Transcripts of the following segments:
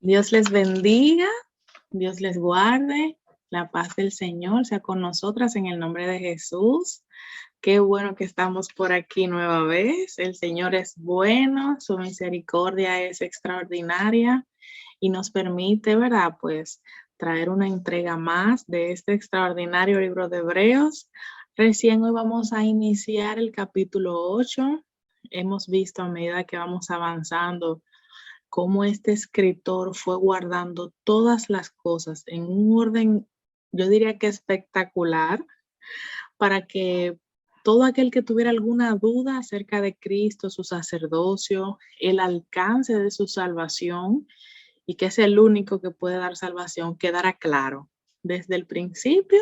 Dios les bendiga, Dios les guarde, la paz del Señor sea con nosotras en el nombre de Jesús. Qué bueno que estamos por aquí nueva vez. El Señor es bueno, su misericordia es extraordinaria y nos permite, ¿verdad? Pues traer una entrega más de este extraordinario libro de Hebreos. Recién hoy vamos a iniciar el capítulo 8. Hemos visto a medida que vamos avanzando cómo este escritor fue guardando todas las cosas en un orden, yo diría que espectacular, para que todo aquel que tuviera alguna duda acerca de Cristo, su sacerdocio, el alcance de su salvación, y que es el único que puede dar salvación, quedara claro desde el principio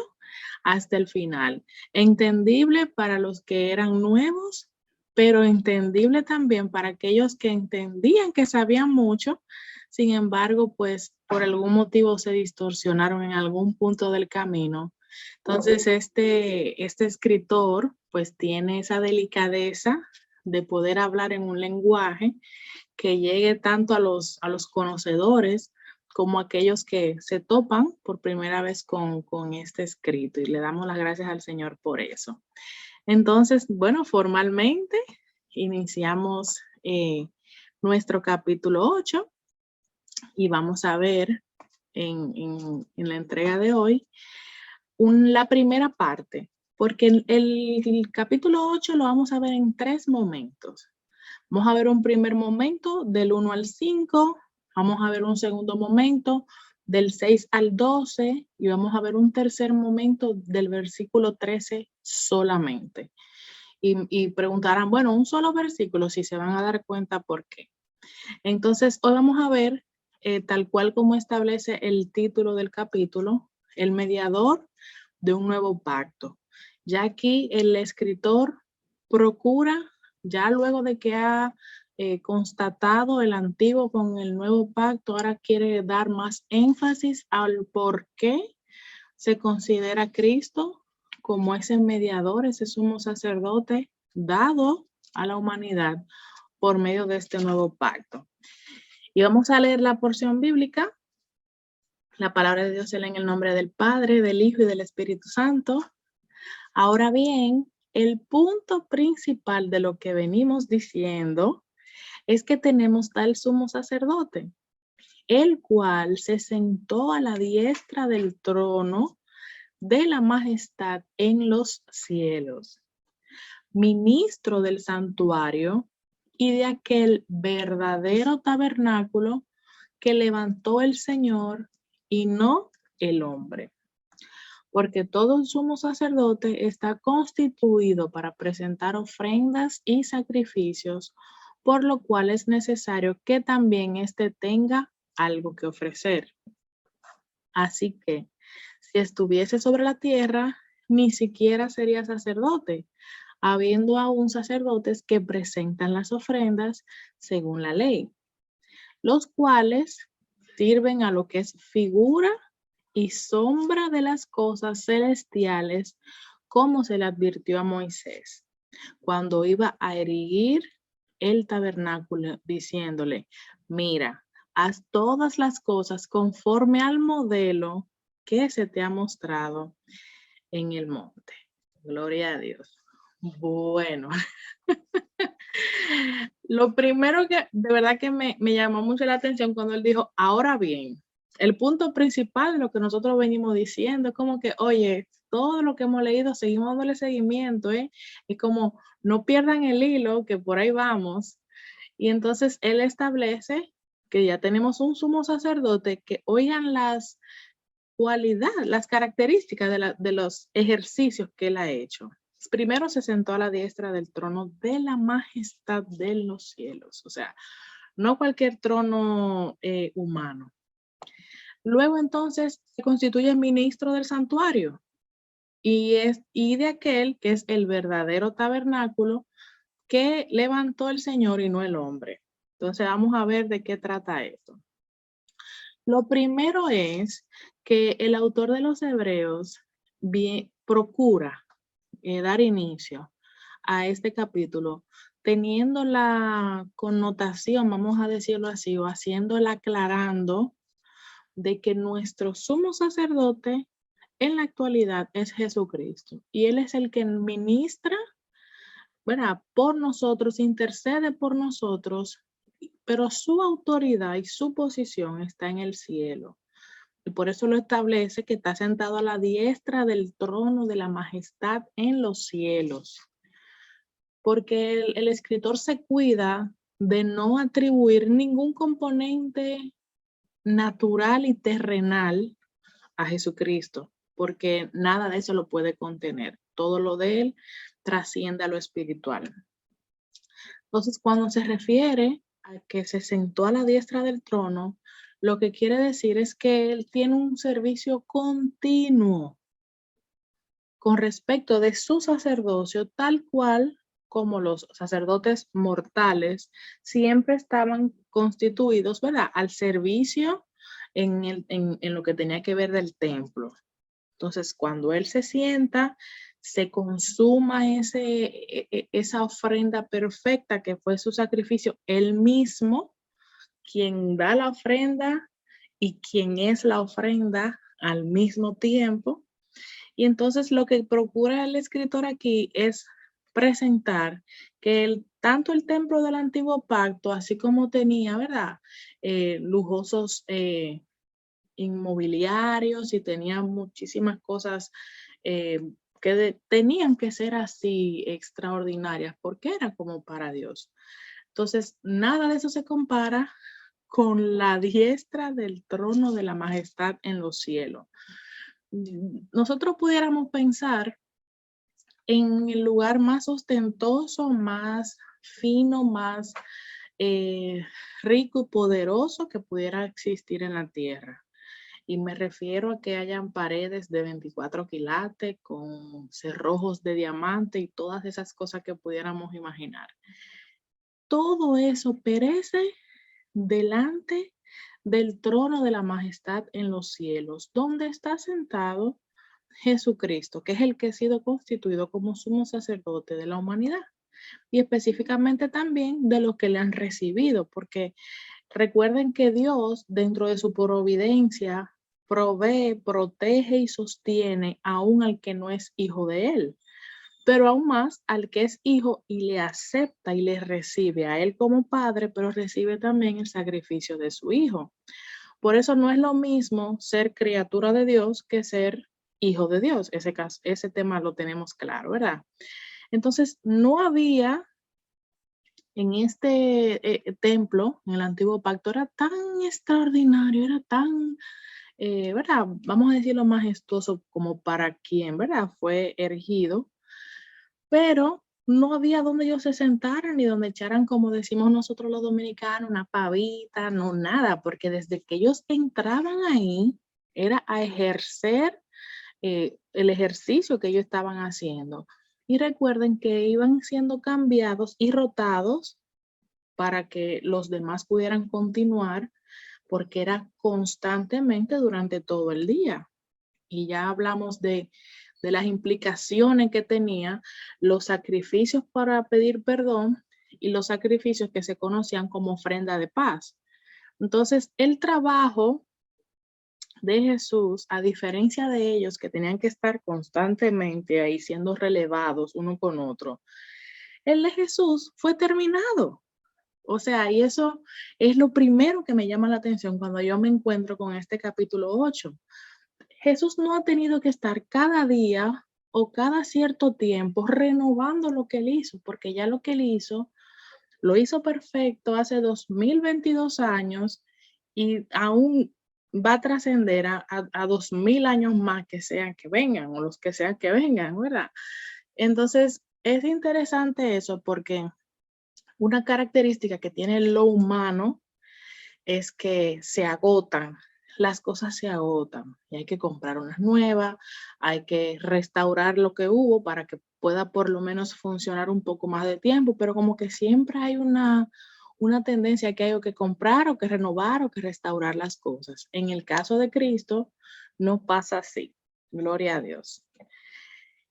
hasta el final. Entendible para los que eran nuevos, pero entendible también para aquellos que entendían que sabían mucho, sin embargo, pues por algún motivo se distorsionaron en algún punto del camino. Entonces, este escritor pues tiene esa delicadeza de poder hablar en un lenguaje que llegue tanto a los conocedores como a aquellos que se topan por primera vez con este escrito, y le damos las gracias al Señor por eso. Entonces, bueno, formalmente iniciamos nuestro capítulo 8 y vamos a ver en la entrega de hoy la primera parte, porque el capítulo 8 lo vamos a ver en 3 momentos. Vamos a ver un primer momento del 1 al 5, vamos a ver un segundo momento del 6 al 12 y vamos a ver un tercer momento del versículo 13 solamente. Y preguntarán, bueno, un solo versículo, si se van a dar cuenta por qué. Entonces, hoy vamos a ver, tal cual como establece el título del capítulo, el mediador de un nuevo pacto. Ya aquí el escritor procura, ya luego de que ha constatado el antiguo con el nuevo pacto, ahora quiere dar más énfasis al por qué se considera Cristo como ese mediador, ese sumo sacerdote dado a la humanidad por medio de este nuevo pacto. Y vamos a leer la porción bíblica. La palabra de Dios se lee en el nombre del Padre, del Hijo y del Espíritu Santo. Ahora bien, el punto principal de lo que venimos diciendo es que tenemos tal sumo sacerdote, el cual se sentó a la diestra del trono de la majestad en los cielos, ministro del santuario y de aquel verdadero tabernáculo que levantó el Señor y no el hombre. Porque todo sumo sacerdote está constituido para presentar ofrendas y sacrificios, por lo cual es necesario que también éste tenga algo que ofrecer. Así que, si estuviese sobre la tierra, ni siquiera sería sacerdote, habiendo aún sacerdotes que presentan las ofrendas según la ley, los cuales sirven a lo que es figura y sombra de las cosas celestiales, como se le advirtió a Moisés cuando iba a erigir el tabernáculo, diciéndole, mira, haz todas las cosas conforme al modelo que se te ha mostrado en el monte. Gloria a Dios. Bueno, lo primero que de verdad que me llamó mucho la atención cuando él dijo, ahora bien, el punto principal de lo que nosotros venimos diciendo es como que, oye, todo lo que hemos leído, seguimos dándole seguimiento, ¿eh? Y como no pierdan el hilo, que por ahí vamos. Y entonces él establece que ya tenemos un sumo sacerdote que oigan las cualidades, las características de los ejercicios que él ha hecho. Primero se sentó a la diestra del trono de la majestad de los cielos, o sea, no cualquier trono humano. Luego entonces se constituye ministro del santuario y de aquel que es el verdadero tabernáculo que levantó el Señor y no el hombre. Entonces vamos a ver de qué trata esto. Lo primero es que el autor de los Hebreos procura dar inicio a este capítulo teniendo la connotación, vamos a decirlo así, o haciéndola aclarando de que nuestro sumo sacerdote en la actualidad es Jesucristo y Él es el que ministra, ¿verdad? Por nosotros, intercede por nosotros, pero su autoridad y su posición está en el cielo. Y por eso lo establece que está sentado a la diestra del trono de la majestad en los cielos. Porque el escritor se cuida de no atribuir ningún componente natural y terrenal a Jesucristo, porque nada de eso lo puede contener. Todo lo de él trasciende a lo espiritual. Entonces, cuando se refiere a que se sentó a la diestra del trono, lo que quiere decir es que él tiene un servicio continuo con respecto de su sacerdocio, tal cual como los sacerdotes mortales siempre estaban constituidos, ¿verdad?, al servicio en lo que tenía que ver del templo. Entonces, cuando él se sienta, se consuma esa ofrenda perfecta que fue su sacrificio, él mismo, quien da la ofrenda y quien es la ofrenda al mismo tiempo. Y entonces lo que procura el escritor aquí es presentar que tanto el templo del antiguo pacto, así como tenía, ¿verdad? Lujosos inmobiliarios y tenía muchísimas cosas que tenían que ser así extraordinarias porque era como para Dios. Entonces, nada de eso se compara con la diestra del trono de la majestad en los cielos. Nosotros pudiéramos pensar en el lugar más ostentoso, más fino, más rico y poderoso que pudiera existir en la tierra. Y me refiero a que hayan paredes de 24 quilates con cerrojos de diamante y todas esas cosas que pudiéramos imaginar. Todo eso perece delante del trono de la majestad en los cielos, donde está sentado Jesucristo, que es el que ha sido constituido como sumo sacerdote de la humanidad y específicamente también de los que le han recibido, porque recuerden que Dios, dentro de su providencia, provee, protege y sostiene aún al que no es hijo de él, pero aún más al que es hijo y le acepta y le recibe a él como padre, pero recibe también el sacrificio de su hijo. Por eso no es lo mismo ser criatura de Dios que ser hijo de Dios. Ese tema lo tenemos claro, ¿verdad? Entonces, no había en este templo, en el antiguo pacto, era tan extraordinario, era tan, ¿verdad? Vamos a decirlo majestuoso como para quien, ¿verdad? Fue erigido, pero no había donde ellos se sentaran ni donde echaran, como decimos nosotros los dominicanos, una pavita, no nada, porque desde que ellos entraban ahí, era a ejercer el ejercicio que ellos estaban haciendo. Y recuerden que iban siendo cambiados y rotados para que los demás pudieran continuar, porque era constantemente durante todo el día. Y ya hablamos de las implicaciones que tenía los sacrificios para pedir perdón y los sacrificios que se conocían como ofrenda de paz. Entonces, el trabajo de Jesús, a diferencia de ellos que tenían que estar constantemente ahí siendo relevados uno con otro, el de Jesús fue terminado. O sea, y eso es lo primero que me llama la atención cuando yo me encuentro con este capítulo 8. Jesús no ha tenido que estar cada día o cada cierto tiempo renovando lo que él hizo, porque ya lo que él hizo, lo hizo perfecto hace 2022 años y aún va a trascender a 2000 años más que sean que vengan o los que sean que vengan, ¿verdad? Entonces, es interesante eso porque una característica que tiene lo humano es que se agotan, las cosas se agotan y hay que comprar unas nuevas, hay que restaurar lo que hubo para que pueda por lo menos funcionar un poco más de tiempo, pero como que siempre hay una tendencia que hay que comprar o que renovar o que restaurar las cosas. En el caso de Cristo no pasa así, gloria a Dios.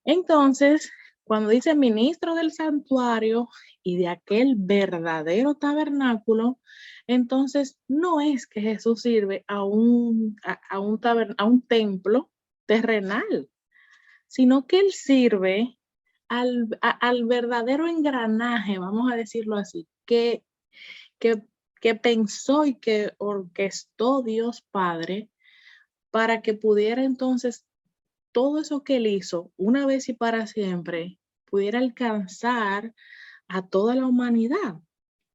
Entonces, cuando dice ministro del santuario y de aquel verdadero tabernáculo, entonces no es que Jesús sirve a un templo terrenal, sino que él sirve al verdadero engranaje, vamos a decirlo así, que, que pensó y que orquestó Dios Padre para que pudiera entonces todo eso que él hizo una vez y para siempre pudiera alcanzar a toda la humanidad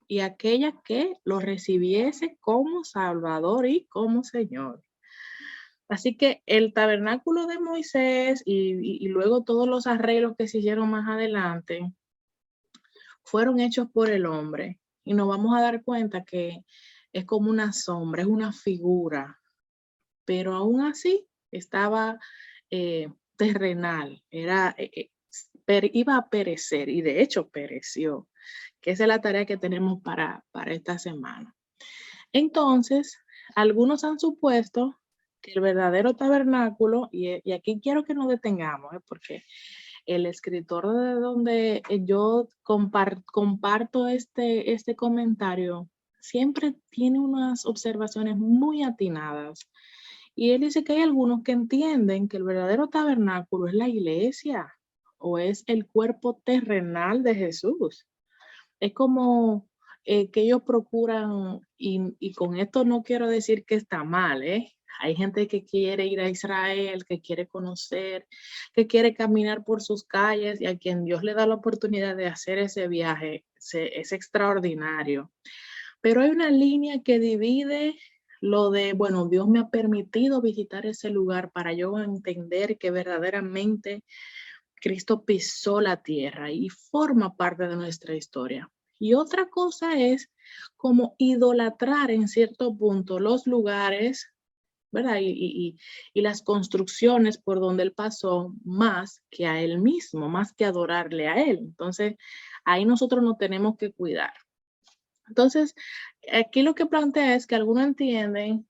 y aquella que lo recibiese como Salvador y como Señor. Así que el tabernáculo de Moisés y luego todos los arreglos que se hicieron más adelante fueron hechos por el hombre y nos vamos a dar cuenta que es como una sombra, es una figura, pero aún así estaba terrenal, iba a perecer y de hecho pereció, que esa es la tarea que tenemos para esta semana. Entonces, algunos han supuesto que el verdadero tabernáculo, y aquí quiero que nos detengamos, porque el escritor de donde yo comparto este comentario siempre tiene unas observaciones muy atinadas. Y él dice que hay algunos que entienden que el verdadero tabernáculo es la iglesia o es el cuerpo terrenal de Jesús. Es como que ellos procuran, y con esto no quiero decir que está mal, ¿eh? Hay gente que quiere ir a Israel, que quiere conocer, que quiere caminar por sus calles y a quien Dios le da la oportunidad de hacer ese viaje, es extraordinario. Pero hay una línea que divide lo de, bueno, Dios me ha permitido visitar ese lugar para yo entender que verdaderamente Cristo pisó la tierra y forma parte de nuestra historia. Y otra cosa es como idolatrar en cierto punto los lugares, ¿verdad? Y las construcciones por donde él pasó más que a él mismo, más que adorarle a él. Entonces, ahí nosotros nos tenemos que cuidar. Entonces, aquí lo que plantea es que algunos entienden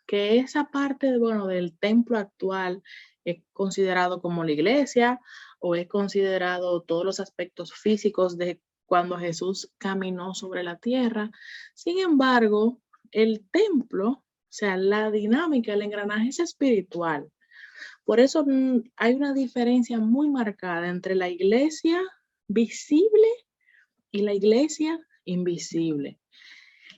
que esa parte, bueno, del templo actual es considerado como la iglesia o es considerado todos los aspectos físicos de cuando Jesús caminó sobre la tierra. Sin embargo, el templo, o sea, la dinámica, el engranaje es espiritual. Por eso hay una diferencia muy marcada entre la iglesia visible y la iglesia invisible.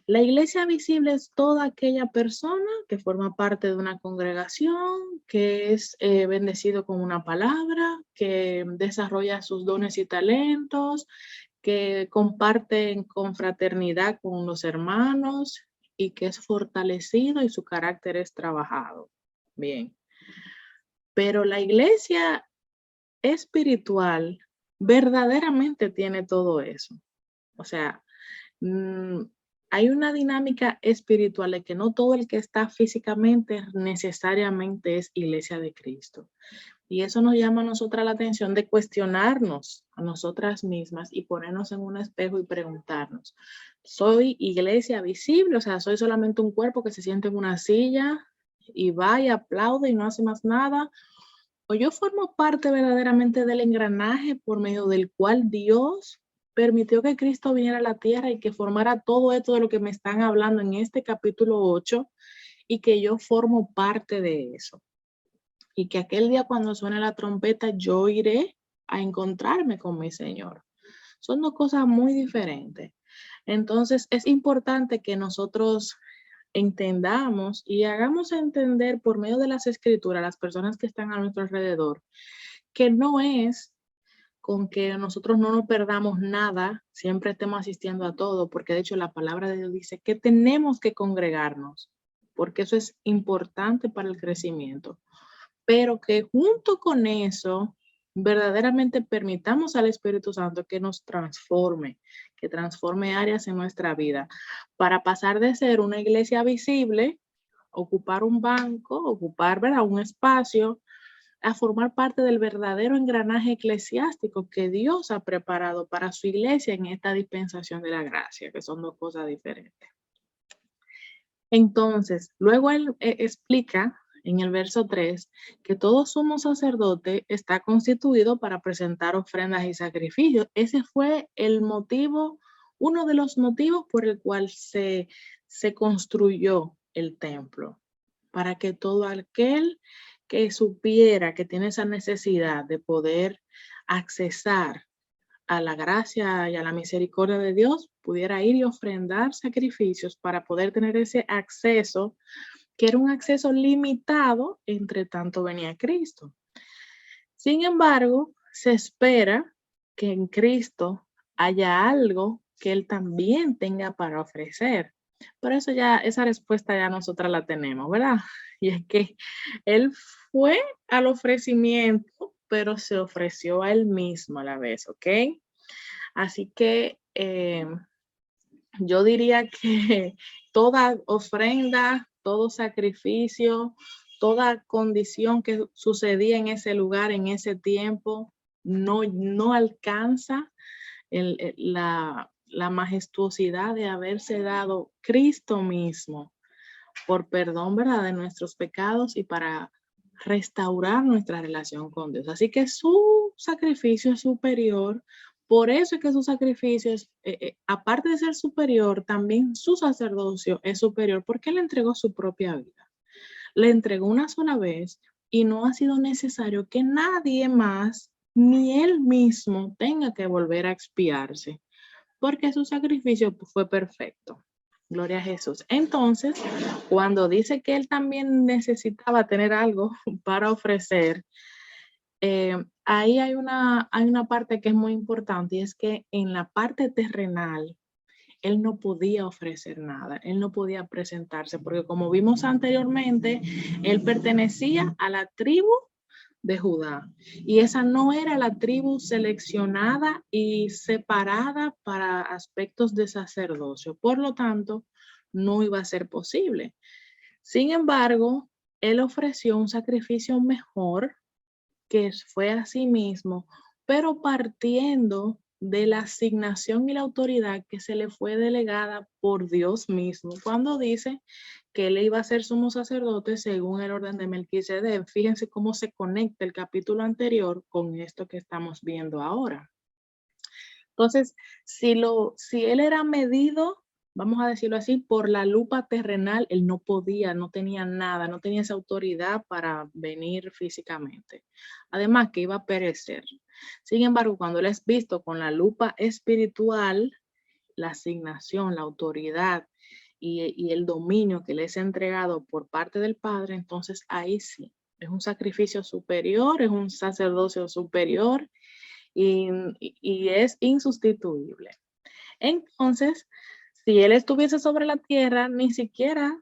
La iglesia visible es toda aquella persona que forma parte de una congregación, que es bendecido con una palabra, que desarrolla sus dones y talentos, que comparten con fraternidad con los hermanos y que es fortalecido y su carácter es trabajado. Bien. Pero la iglesia espiritual verdaderamente tiene todo eso. O sea, hay una dinámica espiritual de que no todo el que está físicamente necesariamente es iglesia de Cristo. Y eso nos llama a nosotras la atención de cuestionarnos a nosotras mismas y ponernos en un espejo y preguntarnos, ¿soy iglesia visible? O sea, ¿soy solamente un cuerpo que se siente en una silla y va y aplaude y no hace más nada? ¿O yo formo parte verdaderamente del engranaje por medio del cual Dios permitió que Cristo viniera a la tierra y que formara todo esto de lo que me están hablando en este capítulo 8 y que yo formo parte de eso? Y que aquel día cuando suene la trompeta yo iré a encontrarme con mi Señor. Son dos cosas muy diferentes. Entonces es importante que nosotros entendamos y hagamos entender por medio de las escrituras a las personas que están a nuestro alrededor que no es con que nosotros no nos perdamos nada, siempre estemos asistiendo a todo, porque de hecho la palabra de Dios dice que tenemos que congregarnos, porque eso es importante para el crecimiento, pero que junto con eso verdaderamente permitamos al Espíritu Santo que nos transforme, que transforme áreas en nuestra vida, para pasar de ser una iglesia visible, ocupar un banco, ocupar, ¿verdad?, un espacio, a formar parte del verdadero engranaje eclesiástico que Dios ha preparado para su iglesia en esta dispensación de la gracia, que son dos cosas diferentes. Entonces, luego él explica en el verso 3, que todo sumo sacerdote está constituido para presentar ofrendas y sacrificios. Ese fue el motivo, uno de los motivos por el cual se construyó el templo, para que todo aquel que supiera que tiene esa necesidad de poder accesar a la gracia y a la misericordia de Dios, pudiera ir y ofrendar sacrificios para poder tener ese acceso, que era un acceso limitado, entre tanto venía Cristo. Sin embargo, se espera que en Cristo haya algo que Él también tenga para ofrecer. Por eso ya esa respuesta ya nosotras la tenemos, ¿verdad? Y es que Él fue al ofrecimiento, pero se ofreció a Él mismo a la vez, ¿ok? Así que yo diría que toda ofrenda, todo sacrificio, toda condición que sucedía en ese lugar, en ese tiempo, no alcanza la majestuosidad de haberse dado Cristo mismo por perdón, ¿verdad?, de nuestros pecados y para restaurar nuestra relación con Dios. Así que su sacrificio es superior. Por eso es que su sacrificio es, aparte de ser superior, también su sacerdocio es superior, porque Él entregó su propia vida. Le entregó una sola vez y no ha sido necesario que nadie más, ni Él mismo, tenga que volver a expiarse, porque su sacrificio fue perfecto. Gloria a Jesús. Entonces, cuando dice que Él también necesitaba tener algo para ofrecer, ahí hay una parte que es muy importante, y es que en la parte terrenal Él no podía ofrecer nada, Él no podía presentarse, porque como vimos anteriormente, Él pertenecía a la tribu de Judá, y esa no era la tribu seleccionada y separada para aspectos de sacerdocio. Por lo tanto, no iba a ser posible. Sin embargo, Él ofreció un sacrificio mejor, que fue a sí mismo, pero partiendo de la asignación y la autoridad que se le fue delegada por Dios mismo, cuando dice que él iba a ser sumo sacerdote según el orden de Melquisedec. Fíjense cómo se conecta el capítulo anterior con esto que estamos viendo ahora. Entonces, si él era medido, vamos a decirlo así, por la lupa terrenal, él no podía, no tenía nada, no tenía esa autoridad para venir físicamente. Además, que iba a perecer. Sin embargo, cuando él es visto con la lupa espiritual, la asignación, la autoridad y el dominio que le es entregado por parte del Padre, entonces ahí sí, es un sacrificio superior, es un sacerdocio superior y es insustituible. Entonces, si él estuviese sobre la tierra, ni siquiera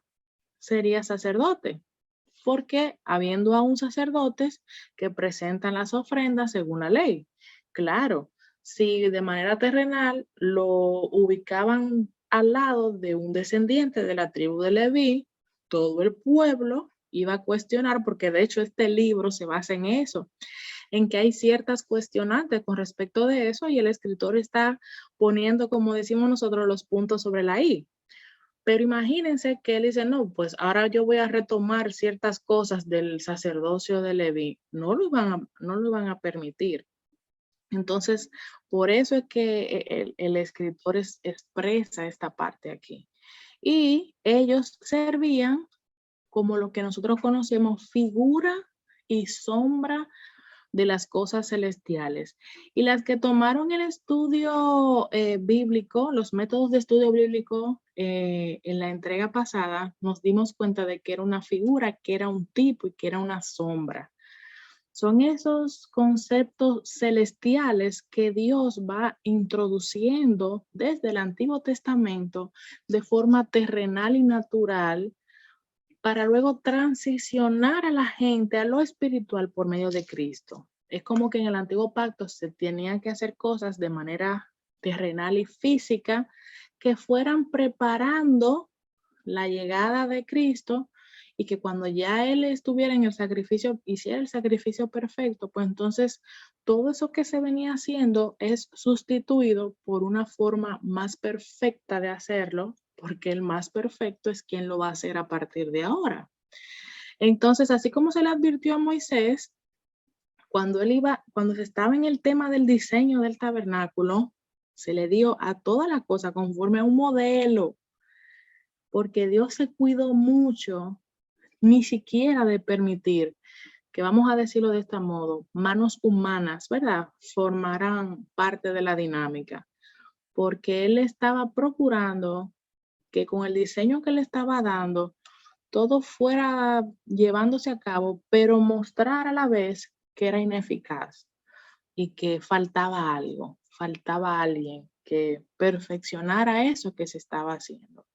sería sacerdote, porque habiendo aún sacerdotes que presentan las ofrendas según la ley. Claro, si de manera terrenal lo ubicaban al lado de un descendiente de la tribu de Leví, todo el pueblo iba a cuestionar, porque de hecho este libro se basa en eso, en que hay ciertas cuestionantes con respecto de eso, y el escritor está poniendo, como decimos nosotros, los puntos sobre la I. Pero imagínense que él dice, no, pues ahora yo voy a retomar ciertas cosas del sacerdocio de Leví. No lo van a permitir. Entonces, por eso es que el escritor expresa esta parte aquí. Y ellos servían como lo que nosotros conocemos, figura y sombra de las cosas celestiales. Y las que tomaron el estudio bíblico, los métodos de estudio bíblico en la entrega pasada, nos dimos cuenta de que era una figura, que era un tipo y que era una sombra. Son esos conceptos celestiales que Dios va introduciendo desde el Antiguo Testamento de forma terrenal y natural, para luego transicionar a la gente a lo espiritual por medio de Cristo. Es como que en el antiguo pacto se tenían que hacer cosas de manera terrenal y física que fueran preparando la llegada de Cristo, y que cuando ya Él estuviera en el sacrificio, hiciera el sacrificio perfecto, pues entonces todo eso que se venía haciendo es sustituido por una forma más perfecta de hacerlo, porque el más perfecto es quien lo va a hacer a partir de ahora. Entonces, así como se le advirtió a Moisés, cuando se estaba en el tema del diseño del tabernáculo, se le dio a toda la cosa conforme a un modelo, porque Dios se cuidó mucho, ni siquiera de permitir que, vamos a decirlo de este modo, manos humanas, ¿verdad?, formarán parte de la dinámica, porque Él estaba procurando que con el diseño que le estaba dando, todo fuera llevándose a cabo, pero mostrar a la vez que era ineficaz y que faltaba algo, faltaba alguien que perfeccionara eso que se estaba haciendo.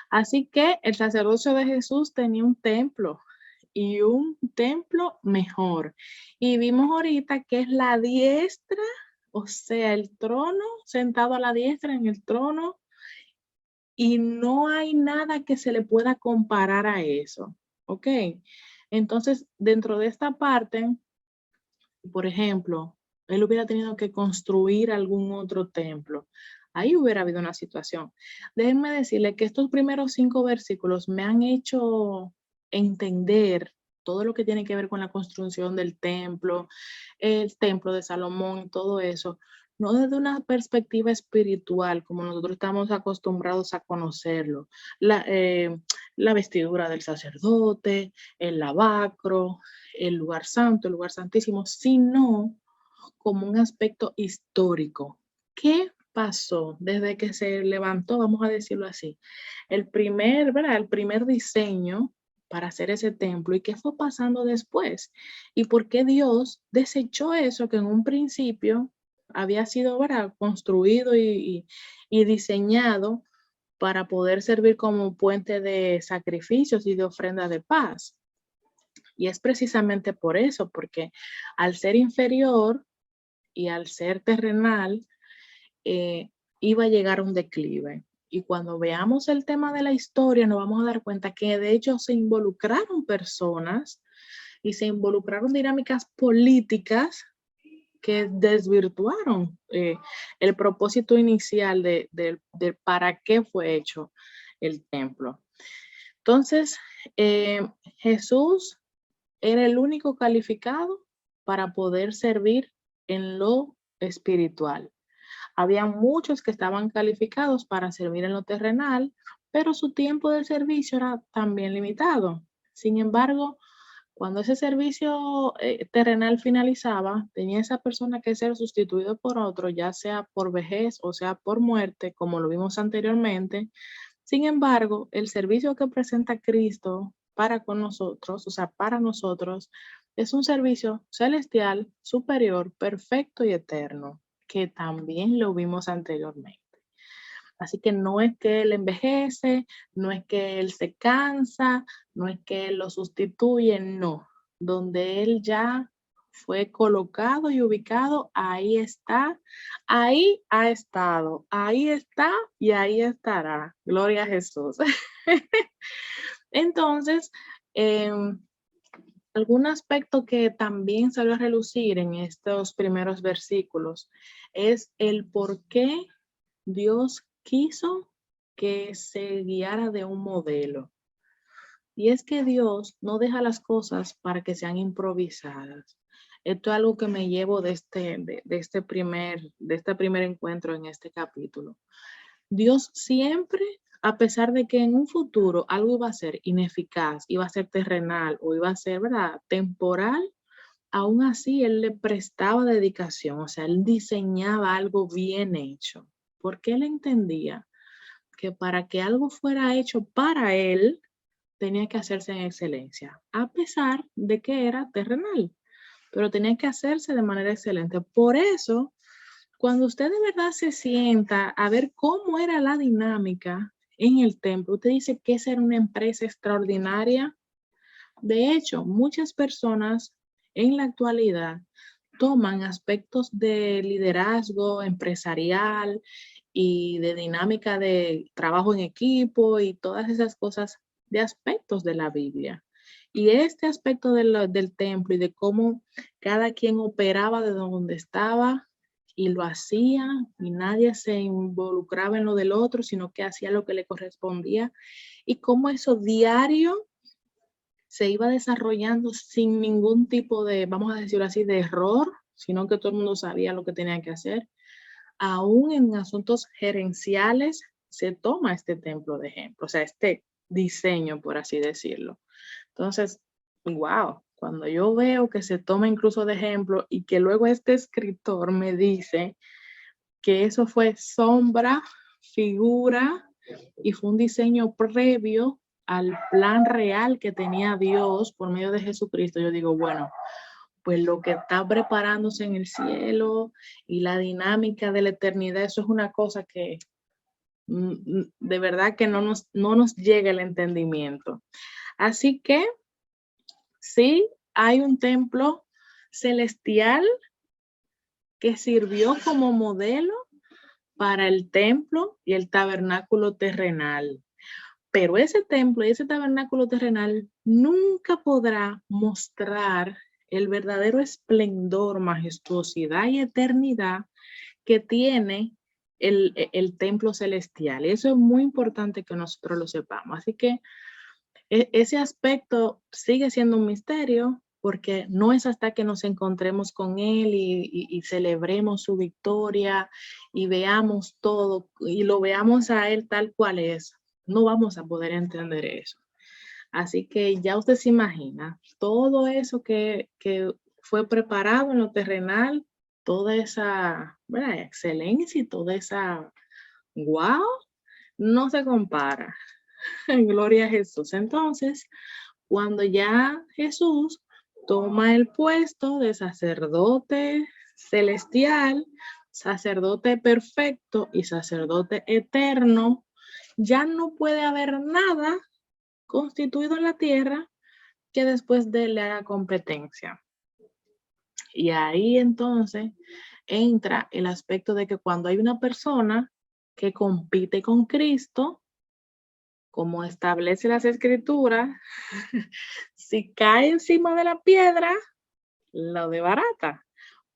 Así que el sacerdocio de Jesús tenía un templo y un templo mejor. Y vimos ahorita que es la diestra, o sea, el trono, sentado a la diestra en el trono, y no hay nada que se le pueda comparar a eso, ¿ok? Entonces, dentro de esta parte, por ejemplo, él hubiera tenido que construir algún otro templo. Ahí hubiera habido una situación. Déjenme decirle que estos primeros 5 versículos me han hecho entender todo lo que tiene que ver con la construcción del templo, el templo de Salomón y todo eso, no desde una perspectiva espiritual, como nosotros estamos acostumbrados a conocerlo. La vestidura del sacerdote, el lavacro, el lugar santo, el lugar santísimo, sino como un aspecto histórico. ¿Qué pasó desde que se levantó, vamos a decirlo así, ¿verdad? El primer diseño para hacer ese templo, y qué fue pasando después? ¿Y por qué Dios desechó eso que en un principio había sido, ¿verdad?, construido y diseñado para poder servir como puente de sacrificios y de ofrenda de paz? Y es precisamente por eso, porque al ser inferior y al ser terrenal, eh, iba a llegar a un declive. Y cuando veamos el tema de la historia, nos vamos a dar cuenta que de hecho se involucraron personas y se involucraron dinámicas políticas que desvirtuaron el propósito inicial de para qué fue hecho el templo. Entonces, Jesús era el único calificado para poder servir en lo espiritual. Había muchos que estaban calificados para servir en lo terrenal, pero su tiempo de servicio era también limitado. Sin embargo, cuando ese servicio terrenal finalizaba, tenía esa persona que ser sustituido por otro, ya sea por vejez o sea por muerte, como lo vimos anteriormente. Sin embargo, el servicio que presenta Cristo para con nosotros, o sea, para nosotros, es un servicio celestial, superior, perfecto y eterno, que también lo vimos anteriormente. Así que no es que Él envejece, no es que Él se cansa, no es que Él lo sustituye, no. Donde Él ya fue colocado y ubicado, ahí está, ahí ha estado, ahí está y ahí estará. Gloria a Jesús. Entonces, algún aspecto que también salió a relucir en estos primeros versículos es el por qué Dios quiso que se guiara de un modelo. Y es que Dios no deja las cosas para que sean improvisadas. Esto es algo que me llevo de este primer encuentro en este capítulo. Dios siempre, a pesar de que en un futuro algo iba a ser ineficaz, iba a ser terrenal o iba a ser, ¿verdad?, temporal, aún así Él le prestaba dedicación, o sea, Él diseñaba algo bien hecho, porque Él entendía que para que algo fuera hecho para Él, tenía que hacerse en excelencia, a pesar de que era terrenal, pero tenía que hacerse de manera excelente. Por eso, cuando usted de verdad se sienta a ver cómo era la dinámica en el templo, usted dice que esa era una empresa extraordinaria. De hecho, muchas personas en la actualidad toman aspectos de liderazgo empresarial y de dinámica de trabajo en equipo y todas esas cosas de aspectos de la Biblia. Y este aspecto del templo y de cómo cada quien operaba de donde estaba y lo hacía, y nadie se involucraba en lo del otro, sino que hacía lo que le correspondía, y cómo eso diario se iba desarrollando sin ningún tipo de, vamos a decirlo así, de error, sino que todo el mundo sabía lo que tenía que hacer. Aún en asuntos gerenciales se toma este templo de ejemplo, o sea, este diseño, por así decirlo. Entonces, wow, cuando yo veo que se toma incluso de ejemplo y que luego este escritor me dice que eso fue sombra, figura y fue un diseño previo al plan real que tenía Dios por medio de Jesucristo, yo digo, bueno, pues lo que está preparándose en el cielo y la dinámica de la eternidad, eso es una cosa que de verdad que no nos llega el entendimiento. Así que sí, hay un templo celestial que sirvió como modelo para el templo y el tabernáculo terrenal. Pero ese templo y ese tabernáculo terrenal nunca podrá mostrar el verdadero esplendor, majestuosidad y eternidad que tiene el templo celestial. Y eso es muy importante que nosotros lo sepamos. Así que ese aspecto sigue siendo un misterio porque no es hasta que nos encontremos con él y celebremos su victoria y veamos todo y lo veamos a él tal cual es, no vamos a poder entender eso. Así que ya usted se imagina todo eso que fue preparado en lo terrenal, toda esa, ¿verdad?, excelencia y toda esa, wow, no se compara. Gloria a Jesús. Entonces, cuando ya Jesús toma el puesto de sacerdote celestial, sacerdote perfecto y sacerdote eterno, ya no puede haber nada constituido en la tierra que después de él le haga competencia. Y ahí entonces entra el aspecto de que cuando hay una persona que compite con Cristo, como establece las escrituras, si cae encima de la piedra, lo desbarata.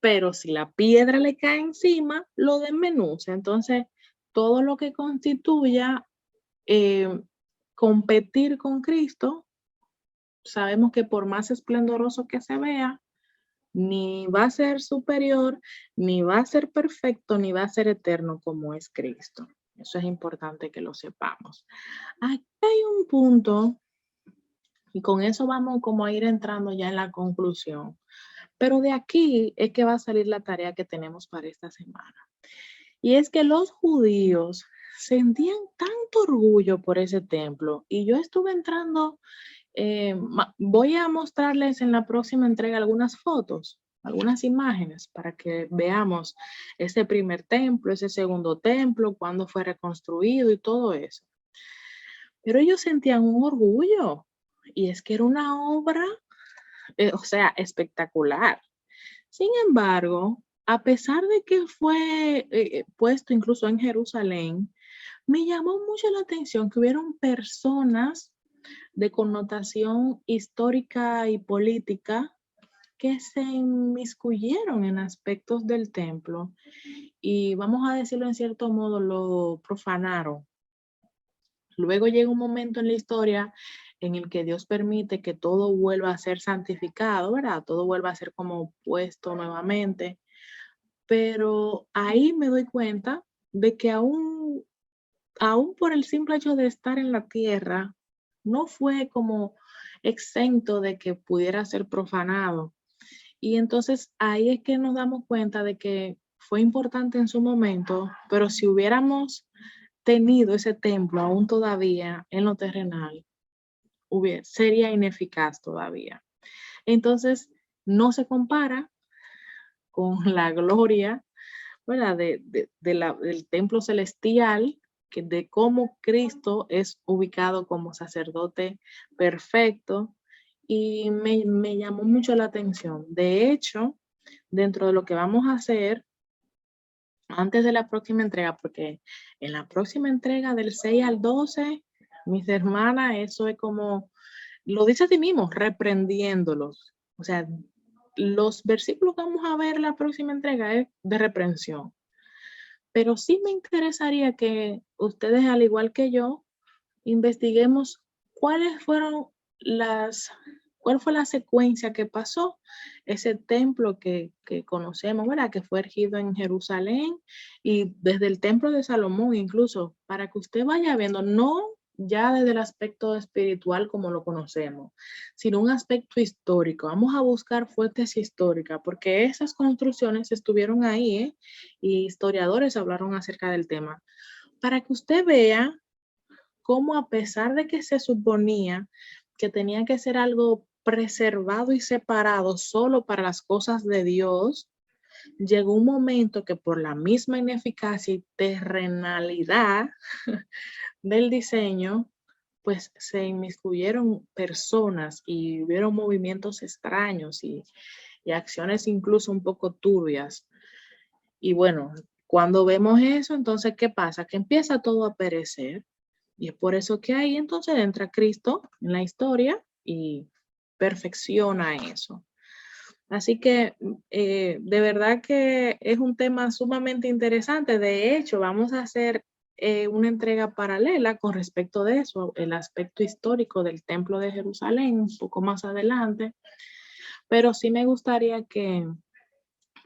Pero si la piedra le cae encima, lo desmenuza. Entonces, todo lo que constituya competir con Cristo, sabemos que por más esplendoroso que se vea, ni va a ser superior, ni va a ser perfecto, ni va a ser eterno como es Cristo. Eso es importante que lo sepamos. Aquí hay un punto, y con eso vamos como a ir entrando ya en la conclusión. Pero de aquí es que va a salir la tarea que tenemos para esta semana. Y es que los judíos sentían tanto orgullo por ese templo. Y yo estuve entrando, voy a mostrarles en la próxima entrega algunas fotos, algunas imágenes para que veamos ese primer templo, ese segundo templo, cuándo fue reconstruido y todo eso. Pero ellos sentían un orgullo y es que era una obra, o sea, espectacular. Sin embargo, a pesar de que fue puesto incluso en Jerusalén, me llamó mucho la atención que hubieron personas de connotación histórica y política que se inmiscuyeron en aspectos del templo y vamos a decirlo en cierto modo, lo profanaron. Luego llega un momento en la historia en el que Dios permite que todo vuelva a ser santificado, ¿verdad? Todo vuelva a ser como puesto nuevamente. Pero ahí me doy cuenta de que aún por el simple hecho de estar en la tierra, no fue como exento de que pudiera ser profanado. Y entonces ahí es que nos damos cuenta de que fue importante en su momento, pero si hubiéramos tenido ese templo aún todavía en lo terrenal, sería ineficaz todavía. Entonces, no se compara con la gloria, ¿verdad?, del templo celestial, de cómo Cristo es ubicado como sacerdote perfecto, y me llamó mucho la atención. De hecho, dentro de lo que vamos a hacer antes de la próxima entrega, porque en la próxima entrega del 6 al 12, mis hermanas, eso es como, lo dice a ti mismo, reprendiéndolos. O sea, los versículos que vamos a ver en la próxima entrega es de reprensión. Pero sí me interesaría que ustedes, al igual que yo, investiguemos cuáles fueron ¿cuál fue la secuencia que pasó? Ese templo que conocemos, ¿verdad? Que fue erigido en Jerusalén y desde el templo de Salomón incluso, para que usted vaya viendo, no ya desde el aspecto espiritual como lo conocemos, sino un aspecto histórico. Vamos a buscar fuentes históricas, porque esas construcciones estuvieron ahí, ¿eh? Y historiadores hablaron acerca del tema, para que usted vea cómo a pesar de que se suponía que tenía que ser algo preservado y separado solo para las cosas de Dios, llegó un momento que por la misma ineficacia y terrenalidad del diseño, pues se inmiscuyeron personas y hubieron movimientos extraños y acciones incluso un poco turbias. Y bueno, cuando vemos eso, entonces, ¿qué pasa? Que empieza todo a perecer. Y es por eso que ahí entonces entra Cristo en la historia y perfecciona eso. Así que de verdad que es un tema sumamente interesante. De hecho, vamos a hacer una entrega paralela con respecto de eso, el aspecto histórico del Templo de Jerusalén, un poco más adelante. Pero sí me gustaría que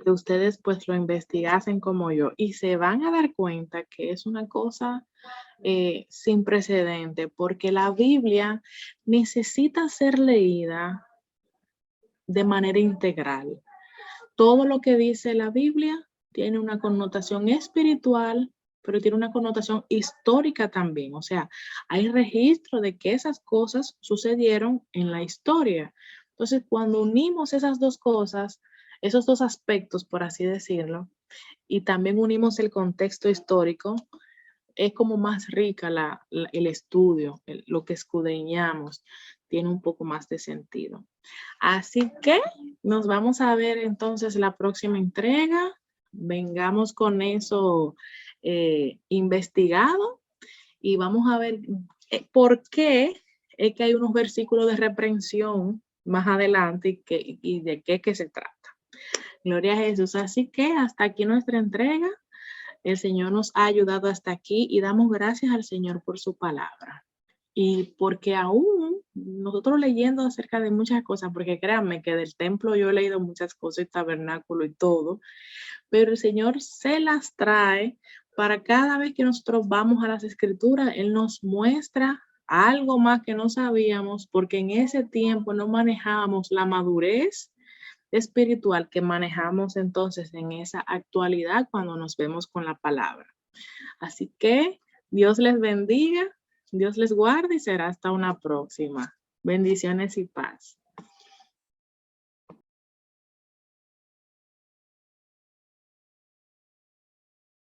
ustedes pues lo investigasen como yo y se van a dar cuenta que es una cosa sin precedente, porque la Biblia necesita ser leída de manera integral. Todo lo que dice la Biblia tiene una connotación espiritual, pero tiene una connotación histórica también. O sea, hay registro de que esas cosas sucedieron en la historia. Entonces, cuando unimos esas dos cosas, esos dos aspectos, por así decirlo, y también unimos el contexto histórico, es como más rica el estudio, lo que escudriñamos, tiene un poco más de sentido. Así que nos vamos a ver entonces la próxima entrega. Vengamos con eso investigado y vamos a ver por qué es que hay unos versículos de reprensión más adelante y de qué que se trata. Gloria a Jesús. Así que hasta aquí nuestra entrega. El Señor nos ha ayudado hasta aquí y damos gracias al Señor por su palabra. Y porque aún nosotros leyendo acerca de muchas cosas, porque créanme que del templo yo he leído muchas cosas, el tabernáculo y todo, pero el Señor se las trae para cada vez que nosotros vamos a las escrituras, Él nos muestra algo más que no sabíamos, porque en ese tiempo no manejábamos la madurez espiritual que manejamos entonces en esa actualidad cuando nos vemos con la palabra. Así que Dios les bendiga, Dios les guarde y será hasta una próxima. Bendiciones y paz.